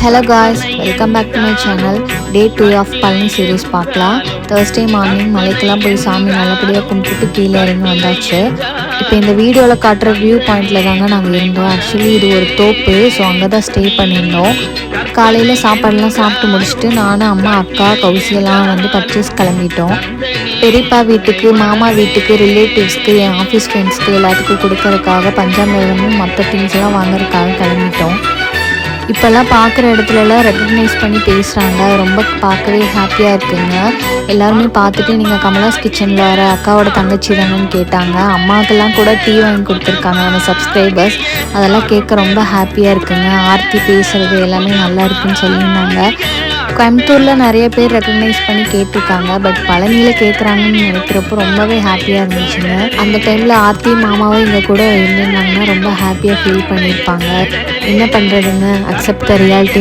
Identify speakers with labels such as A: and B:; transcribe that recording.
A: Hello guys, welcome back to my channel. Day 2 of Palani series பார்க்கலாம். Thursday morning மலைக்கெல்லாம் போய் சாமி நல்லபடியாக கும்பிட்டுட்டு கீழே இறங்கி வந்தாச்சு. இப்போ இந்த வீடியோவில் காட்டுற வியூ பாயிண்டில் தாங்க நாங்கள் இருந்தோம். ஆக்சுவலி இது ஒரு தோப்பு, ஸோ அங்கே தான் ஸ்டே பண்ணியிருந்தோம். காலையில் சாப்பாடெலாம் சாப்பிட்டு முடிச்சுட்டு நானும் அம்மா அக்கா கௌசியெல்லாம் வந்து பர்ச்சேஸ் கிளம்பிட்டோம். பெரியப்பா வீட்டுக்கு, மாமா வீட்டுக்கு, ரிலேட்டிவ்ஸ்க்கு, என் ஆஃபீஸ் ஃப்ரெண்ட்ஸ்க்கு எல்லாத்துக்கும் கொடுக்கறதுக்காக பஞ்சாமிரதமும் மற்ற திங்ஸ்லாம் வாங்குறதுக்காக கிளம்பிட்டோம். இப்போல்லாம் பார்க்குற இடத்துலலாம் ரெக்கக்னைஸ் பண்ணி பேசுகிறாங்க. ரொம்ப பார்க்கவே ஹாப்பியாக இருக்குங்க. எல்லாருமே பார்த்துட்டு நீங்கள் கமலாஸ் கிச்சனில் வர அக்காவோட தங்கச்சி தானேன்னு கேட்டாங்க. அம்மாவுக்கெல்லாம் கூட டீ வாங்கி கொடுத்துருக்காங்க நம்ம சப்ஸ்கிரைபர்ஸ். அதெல்லாம் கேட்க ரொம்ப ஹாப்பியாக இருக்குங்க. ஆர்த்தி பேசுகிறது எல்லாமே நல்லா இருக்குன்னு சொல்லியிருந்தாங்க. கோயம்புத்தூரில் நிறைய பேர் ரெக்கக்னைஸ் பண்ணி கேட்டிருக்காங்க, பட் பழனியில் கேட்குறாங்கன்னு நினைக்கிறப்போ ரொம்பவே ஹாப்பியாக இருந்துச்சுங்க. அந்த டைமில் ஆர்த்தி மாமாவும் இங்கே கூட இருந்திருந்தாங்கன்னா ரொம்ப ஹாப்பியாக ஃபீல் பண்ணியிருப்பாங்க. என்ன பண்ணுறதுங்க, அக்செப்ட் த ரியாலிட்டி.